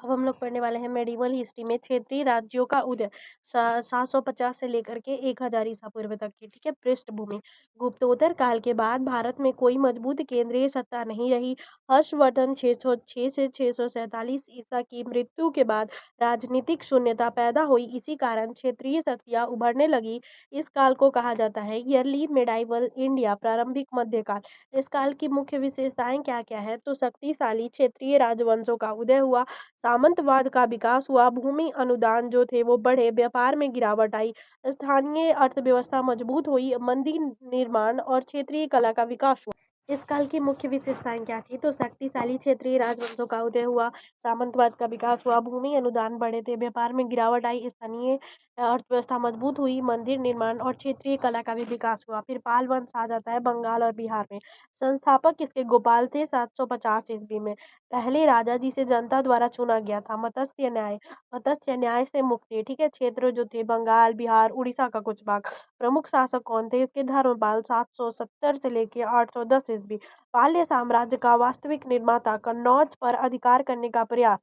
अब हम लोग पढ़ने वाले हैं मेडिवल हिस्ट्री में क्षेत्रीय राज्यों का उदय 750 से लेकर के 1000 ईसा पूर्व तक की। ठीक है। पृष्ठभूमि। गुप्तोत्तर काल के बाद भारत में कोई मजबूत केंद्रीय सत्ता नहीं रही। हर्षवर्धन 606 से 647 ईसा की मृत्यु के बाद राजनीतिक शून्यता पैदा हुई। इसी कारण क्षेत्रीय शक्तियां उभरने लगी। इस काल को कहा जाता है अर्ली मेडाइवल इंडिया, प्रारंभिक मध्यकाल। इस काल की मुख्य विशेषताएं क्या क्या है? तो शक्तिशाली क्षेत्रीय राजवंशों का उदय हुआ, सामंतवाद का विकास हुआ, भूमि अनुदान जो थे वो बढ़े, व्यापार में गिरावट आई, स्थानीय अर्थव्यवस्था मजबूत हुई, मंदिर निर्माण और क्षेत्रीय कला का विकास हुआ। इस काल की मुख्य विशेषताएं क्या थी? तो शक्तिशाली क्षेत्रीय राजवंशों का उदय हुआ, सामंतवाद का विकास हुआ, भूमि अनुदान बढ़े थे, व्यापार में गिरावट आई, स्थानीय अर्थव्यवस्था मजबूत हुई, मंदिर निर्माण और क्षेत्रीय कला का भी विकास हुआ। फिर पाल वंश आ जाता है बंगाल और बिहार में। संस्थापक इसके गोपाल थे 750 ईस्वी में। पहले राजा जिसे जनता द्वारा चुना गया था। मत्स्य न्याय से मुक्ति। ठीक है। क्षेत्र जो थे बंगाल, बिहार, उड़ीसा का कुछ भाग। प्रमुख शासक कौन थे इसके? धर्मपाल 770 से लेके 810 ईस्वी। पाल्य साम्राज्य का वास्तविक निर्माता। कन्नौज पर अधिकार करने का प्रयास।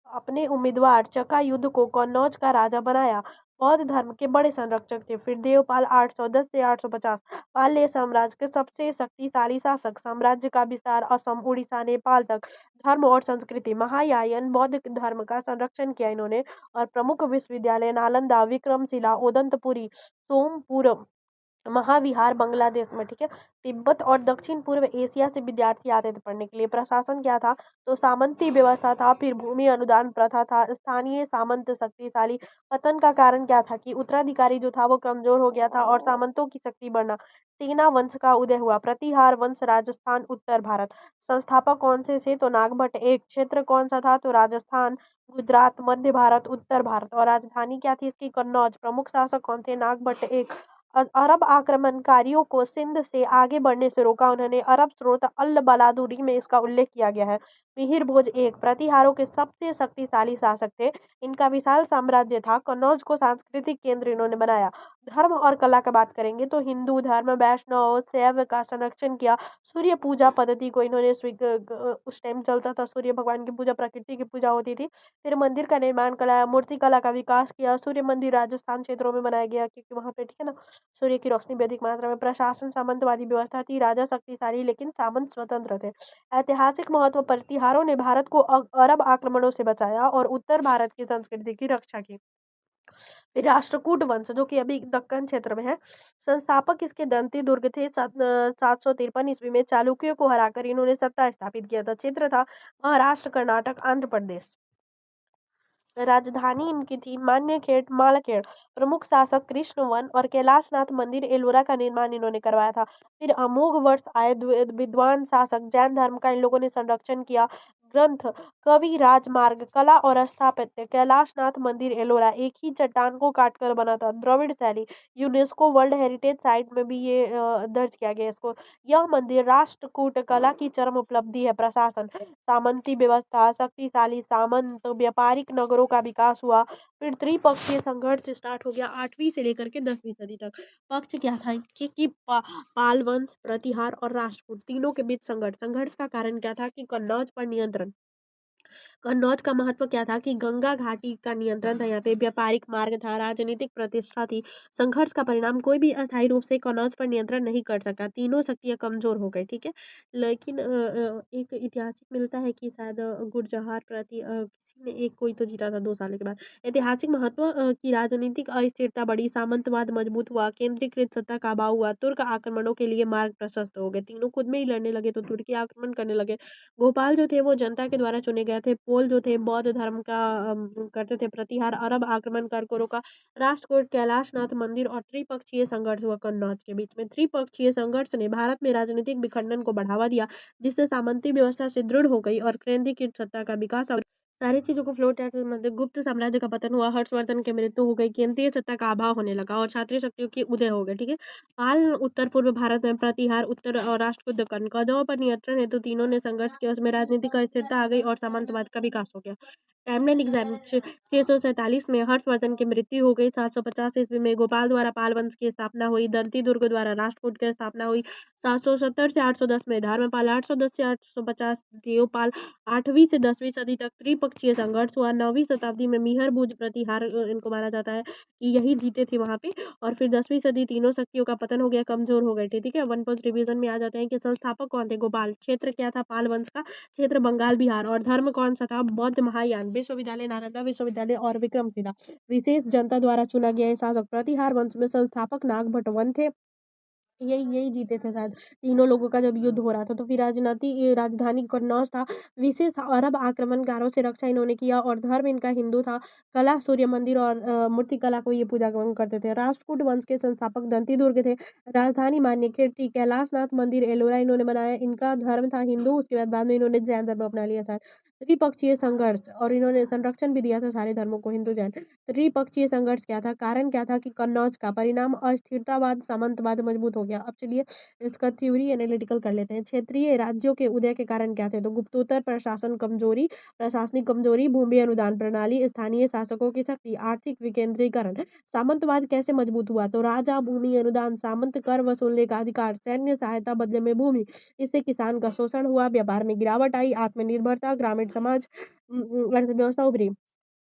अपने उम्मीदवार चका युद्ध को कन्नौज का राजा बनाया। बौद्ध धर्म के बड़े संरक्षक थे। फिर देवपाल 810 से 850। पाल्य साम्राज्य के सबसे शक्तिशाली शासक। साम्राज्य का विस्तार असम, उड़ीसा, नेपाल तक। धर्म और संस्कृति। महायान बौद्ध धर्म का संरक्षण किया इन्होंने। और प्रमुख विश्वविद्यालय नालंदा, विक्रमशिला, ओदंतपुरी, सोमपुर, महाविहार बांग्लादेश में। ठीक है। तिब्बत और दक्षिण पूर्व एशिया से विद्यार्थी आते थे पढ़ने के लिए। प्रशासन क्या था? तो सामंती व्यवस्था था। फिर भूमि अनुदान प्रथा था। स्थानीय सामंत शक्तिशाली। पतन का कारण क्या था? कि उत्तराधिकारी जो था वो कमजोर हो गया था और सामंतों की शक्ति बढ़ना। सेना वंश का उदय हुआ। प्रतिहार वंश, राजस्थान, उत्तर भारत। संस्थापक कौन से थे? तो नागभट्ट एक। क्षेत्र कौन सा था? तो राजस्थान, गुजरात, मध्य भारत, उत्तर भारत। और राजधानी क्या थी इसकी? कन्नौज। प्रमुख शासक कौन थे? नागभट्ट एक। अरब आक्रमणकारियों को सिंध से आगे बढ़ने से रोका उन्होंने। अरब स्रोत अल बलादुरी में इसका उल्लेख किया गया है। मिहिर भोज एक प्रतिहारों के सबसे शक्तिशाली शासक थे। इनका विशाल साम्राज्य था। कन्नौज को सांस्कृतिक केंद्र इन्होंने बनाया। धर्म और कला का बात करेंगे तो हिंदू धर्म, वैष्णव, शैव का संरक्षण किया। सूर्य पूजा पद्धति को इन्होंने उस टाइम चलता था, सूर्य भगवान की पूजा, प्रकृति की पूजा होती थी। फिर मंदिर का निर्माण कराया, मूर्ति कला का विकास किया। सूर्य मंदिर राजस्थान क्षेत्रों में बनाया गया क्योंकि वहां पे, ठीक है ना, सूर्य की रोशनी भी अधिक मात्रा में। प्रशासन सामंतवादी व्यवस्था थी। राजा शक्तिशाली लेकिन सामंत स्वतंत्र थे। ऐतिहासिक महत्व। प्रतिहारों ने भारत को अरब आक्रमणों से बचाया और उत्तर भारत की संस्कृति की रक्षा की। फिर राष्ट्रकूट वंश जो कि अभी दक्कन क्षेत्र में है। संस्थापक इसके दंती दुर्ग थे। 753 ईस्वी में चालुक्यों को हराकर इन्होंने सत्ता स्थापित किया था। क्षेत्र था महाराष्ट्र, कर्नाटक, आंध्र प्रदेश। राजधानी इनकी थी मान्यखेड़, मालखेड़। प्रमुख शासक कृष्णवन और कैलाशनाथ मंदिर एलोरा का निर्माण इन्होंने करवाया था। फिर अमोघ वर्ष आए विद्वान शासक। जैन धर्म का इन लोगों ने संरक्षण किया। ग्रंथ। कवि राजमार्ग। कला और स्थापत्य। कैलाशनाथ मंदिर एलोरा एक ही चट्टान को काटकर बना था। द्रविड़ शैली। यूनेस्को वर्ल्ड हेरिटेज साइट में भी ये दर्ज किया गया इसको। यह मंदिर राष्ट्रकूट कला की चरम उपलब्धि है। प्रशासन। सामंती व्यवस्था, शक्तिशाली सामंत, व्यापारिक नगरों का विकास हुआ। फिर त्रिपक्षीय संघर्ष स्टार्ट हो गया 8वीं से लेकर के 10वीं सदी तक। पक्ष क्या था कि पाल वंश, प्रतिहार और राष्ट्रकूट तीनों के बीच संघर्ष। संघर्ष का कारण क्या था? कि कन्नौज पर नियंत्रण। कन्नौज का महत्व क्या था? कि गंगा घाटी का नियंत्रण था यहाँ पे, व्यापारिक मार्ग था, राजनीतिक प्रतिष्ठा थी। संघर्ष का परिणाम कोई भी अस्थायी रूप से कन्नौज पर नियंत्रण नहीं कर सका। तीनों शक्तियां कमजोर हो गई। ठीक है। लेकिन एक ऐतिहासिक मिलता है कि शायद गुरजहार किसी ने एक कोई तो जीता था 2 साल के बाद। ऐतिहासिक महत्व की राजनीतिक अस्थिरता बढ़ी, सामंतवाद मजबूत हुआ, केंद्रीकृत सत्ता का अभाव हुआ, तुर्क आक्रमणों के लिए मार्ग प्रशस्त हो गए। तीनों खुद में ही लड़ने लगे तो तुर्की आक्रमण करने लगे। गोपाल जो थे वो जनता के द्वारा चुने गए थे। पोल जो थे बौद्ध धर्म का करते थे। प्रतिहार अरब आक्रमण कर को रोका। राष्ट्रकूट, कैलाशनाथ मंदिर और त्रिपक्षीय संघर्ष हुआ कन्नौज के बीच में। त्रिपक्षीय संघर्ष ने भारत में राजनीतिक विखंडन को बढ़ावा दिया, जिससे सामंती व्यवस्था से दृढ़ हो गई और केंद्रीकृत सत्ता का विकास और सारी चीजों को फ्लो चार्ट से मतलब गुप्त साम्राज्य का पतन हुआ, हर्षवर्धन की मृत्यु हो गई, केंद्रीय सत्ता का अभाव होने लगा और क्षत्रिय शक्तियों की उदय हो गए। ठीक है। हाल उत्तर पूर्व भारत में प्रतिहार, उत्तर और राष्ट्रकूट दक्कन कौरवों पर नियंत्रण हेतु तीनों ने संघर्ष किया। उसमें राजनीतिक अस्थिरता आ गई और सामंतवाद का विकास हो गया। टाइमलाइन एग्जाम 647 में हर्षवर्धन की मृत्यु हो गई। 750 ईस्वी में गोपाल द्वारा पाल वंश की स्थापना हुई। दंती दुर्ग द्वारा राष्ट्रकूट की स्थापना हुई। 770 से 810 में धर्मपाल। 810 से 850 देवपाल। 8वीं से 10वीं सदी तक त्रिपक्षीय संघर्ष हुआ। 9वीं शताब्दी में मिहर भुज प्रतिहार इनको माना जाता है कि यही जीते थे वहां पे। और फिर 10वीं सदी तीनों शक्तियों का पतन हो गया, कमजोर हो गए थे। ठीक है, वन पोस्ट रिवीजन में आ जाते हैं कि संस्थापक कौन थे। गोपाल। क्षेत्र क्या था पाल वंश का, क्षेत्र बंगाल बिहार। और धर्म कौन सा था, बौद्ध महायान। विश्वविद्यालय नालंदा विश्वविद्यालय और विक्रमशिला। विशेष जनता द्वारा चुना गया शासक। प्रतिहार वंश में संस्थापक नागभट्ट थे। यही यही जीते थे शायद, तीनों लोगों का जब युद्ध हो रहा था। तो फिर राजधानी कन्नौज था। विशेष अरब आक्रमणकारों से रक्षा इन्होंने किया। और धर्म इनका हिंदू था। कला सूर्य मंदिर और मूर्ति कला को ये पूजा करते थे। राष्ट्रकूट वंश के संस्थापक दंती दुर्ग थे। राजधानी मान्यखेड़ थी। कैलाशनाथ मंदिर एलोरा इन्होंने बनाया। इनका धर्म था हिंदू, उसके बाद में इन्होंने जैन धर्म अपना लिया शायद। त्रिपक्षीय संघर्ष, और इन्होंने संरक्षण भी दिया था सारे धर्मों को, हिंदू जैन। त्रिपक्षीय संघर्ष क्या था, कारण क्या था कि कन्नौज का परिणाम अस्थिरतावाद सामंतवाद मजबूत हो गया। अब चलिए इसका थ्योरी एनालिटिकल कर लेते हैं। क्षेत्रीय राज्यों के उदय के कारण क्या थे, तो गुप्तोत्तर प्रशासन कमजोरी, प्रशासनिक कमजोरी, भूमि अनुदान प्रणाली, स्थानीय शासकों की शक्ति, आर्थिक विकेंद्रीकरण। सामंतवाद कैसे मजबूत हुआ, तो राजा, भूमि अनुदान, सामंत कर वसूलने का अधिकार, सैन्य सहायता बदले में भूमि। इससे किसान का शोषण हुआ, व्यापार में गिरावट आई, आत्मनिर्भरता, ग्रामीण समाज, अर्थव्यवस्था उभरी।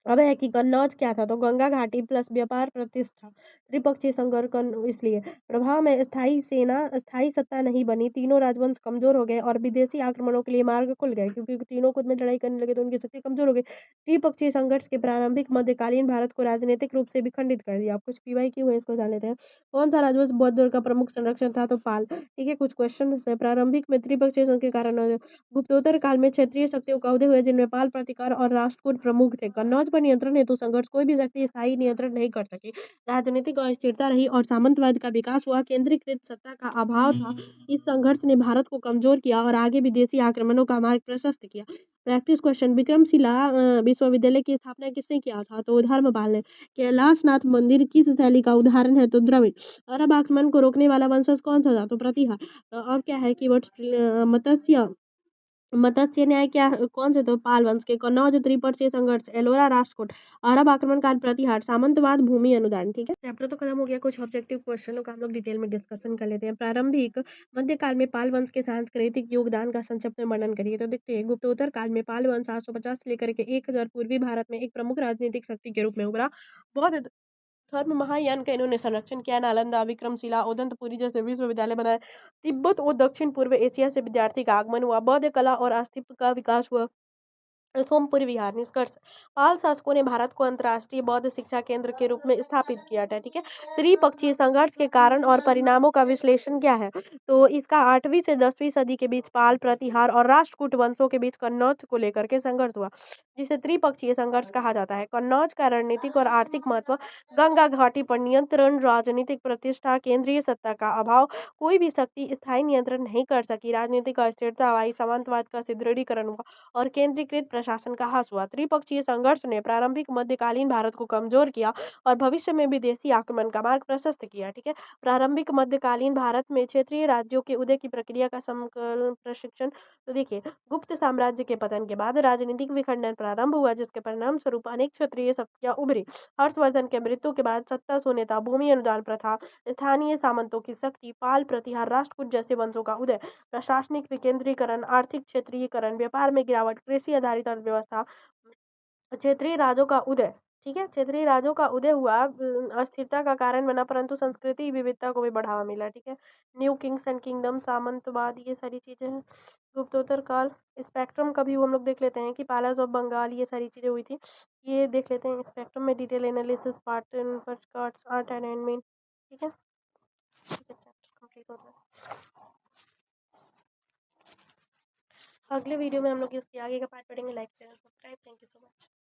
अब है कि कन्नौज क्या था, तो गंगा घाटी प्लस व्यापार प्रतिष्ठा। त्रिपक्षीय संघर्ष इसलिए प्रभाव में स्थायी सेना, स्थायी सत्ता नहीं बनी। तीनों राजवंश कमजोर हो गए और विदेशी आक्रमणों के लिए मार्ग खुल गए, क्योंकि तीनों खुद में लड़ाई करने लगे तो उनकी शक्ति कमजोर हो गई। त्रिपक्षीय संघर्ष के प्रारंभिक मध्यकालीन भारत को राजनीतिक रूप से भी खंडित कर दिया। आप कुछ पीवाई क्यों है इसको जान लेते हैं। कौन सा राजवंश बौद्ध धर्म का प्रमुख संरक्षण था, तो पाल। ठीक है, कुछ क्वेश्चन है। प्रारंभिक में त्रिपक्षीय संघ के कारण गुप्तोत्तर काल में क्षेत्रीय शक्तियों का उदय हुआ, जिनमें पाल, प्रतिकार और राष्ट्रकूट प्रमुख थे। कन्नौज पर नियंत्रण हेतु संघर्ष, कोई भी शक्ति स्थायी नियंत्रण नहीं कर सकी। राजनीतिक अस्थिरता रही और सामंतवाद का विकास हुआ। केंद्रीकृत सत्ता का अभाव था। इस संघर्ष ने भारत को कमजोर किया और आगे विदेशी आक्रमणों का मार्ग प्रशस्त किया। प्रैक्टिस क्वेश्चन, विक्रमशिला विश्वविद्यालय की स्थापना किसने किया था, तो धर्मपाल ने। कैलाशनाथ मंदिर किस शैली का उदाहरण है, तो द्रविड़। अरब आक्रमण को रोकने वाला वंशज कौन सा था, तो प्रतिहार। और क्या है कि मत्स्य मत्स्य न्याय क्या, कौन से, तो पाल वंश के। कन्नौज त्रिपक्षीय संघर्ष, एलोरा राष्ट्रकूट। अरब आक्रमणकाल, प्रतिहार। सामंतवाद, भूमि अनुदान। ठीक है, चैप्टर तो खत्म हो गया। कुछ ऑब्जेक्टिव क्वेश्चनों का हम लोग डिटेल में डिस्कशन कर लेते हैं। प्रारंभिक मध्यकाल में पाल वंश के सांस्कृतिक योगदान का संक्षिप्त में वर्णन करिए, तो देखते हैं। गुप्तोत्तर काल में पाल वंश 750 से लेकर के 1000 पूर्वी भारत में एक प्रमुख राजनीतिक शक्ति के रूप में उभरा। बौद्ध धर्म महायान का इन्होंने संरक्षण किया। नालंदा, विक्रमशिला, उदंतपुरी जैसे विश्वविद्यालय बनाए। तिब्बत और दक्षिण पूर्व एशिया से विद्यार्थी का आगमन हुआ। बौद्ध कला और अस्तित्व का विकास हुआ। सोमपुर विहार। निष्कर्ष, पाल शासकों ने भारत को अंतर्राष्ट्रीय बौद्ध शिक्षा केंद्र के रूप में स्थापित किया था। ठीक है, त्रिपक्षीय संघर्ष के कारण और परिणामों का विश्लेषण क्या है, तो इसका 8वीं से 10वीं सदी के बीच पाल, प्रतिहार और राष्ट्रकूट वंशों के बीच कन्नौज को लेकर के संघर्ष हुआ, जिसे त्रिपक्षीय संघर्ष कहा जाता है। कन्नौज का रणनीतिक और आर्थिक महत्व, गंगा घाटी पर नियंत्रण, राजनीतिक प्रतिष्ठा, केंद्रीय सत्ता का अभाव, कोई भी शक्ति स्थायी नियंत्रण नहीं कर सकी, राजनीतिक अस्थिरता आई, सामंतवाद का सुदृढ़ीकरण हुआ और केंद्रीकृत प्रशासन का ह्रास हुआ। त्रिपक्षीय संघर्ष ने प्रारंभिक मध्यकालीन भारत को कमजोर किया और भविष्य में विदेशी आक्रमण का मार्ग प्रशस्त किया। ठीक है, प्रारंभिक मध्यकालीन भारत में क्षेत्रीय राज्यों के उदय की प्रक्रिया का प्रशिक्षण, तो देखिए, गुप्त साम्राज्य के पतन के बाद राजनीतिक विखंडन प्रारंभ हुआ, जिसके परिणाम स्वरूप अनेक क्षेत्रीय शक्तियां उभरी। हर्षवर्धन के मृत्यु के बाद सत्ता शून्यता, भूमि अनुदान प्रथा, स्थानीय सामंतों की शक्ति, पाल, प्रतिहार, राष्ट्रकूट जैसे वंशों का उदय, प्रशासनिक विकेंद्रीकरण, आर्थिक क्षेत्रीयकरण, व्यापार में गिरावट, कृषि आधारित अर्थव्यवस्था, क्षेत्रीय राज्यों का उदय। ठीक है, क्षेत्रीय राज्यों का उदय हुआ, अस्थिरता का कारण बना, परंतु संस्कृति विविधता को भी बढ़ावा मिला। ठीक है, न्यू किंग्स एंड किंगडम, सामंतवाद, ये सारी चीजें हैं। गुप्तोत्तर काल, स्पेक्ट्रम का भी हम लोग देख लेते हैं कि पैलेस ऑफ बंगाल, ये सारी चीजें हुई थी, ये देख लेते हैं। स्पेक्ट्रम में detail analysis, pattern, cards, art alignment. ठीक है, चैप्टर कंप्लीट होता है। अगले वीडियो में हम लोग इसके आगे का पार्ट पढ़ेंगे। Like share subscribe. Thank you so much.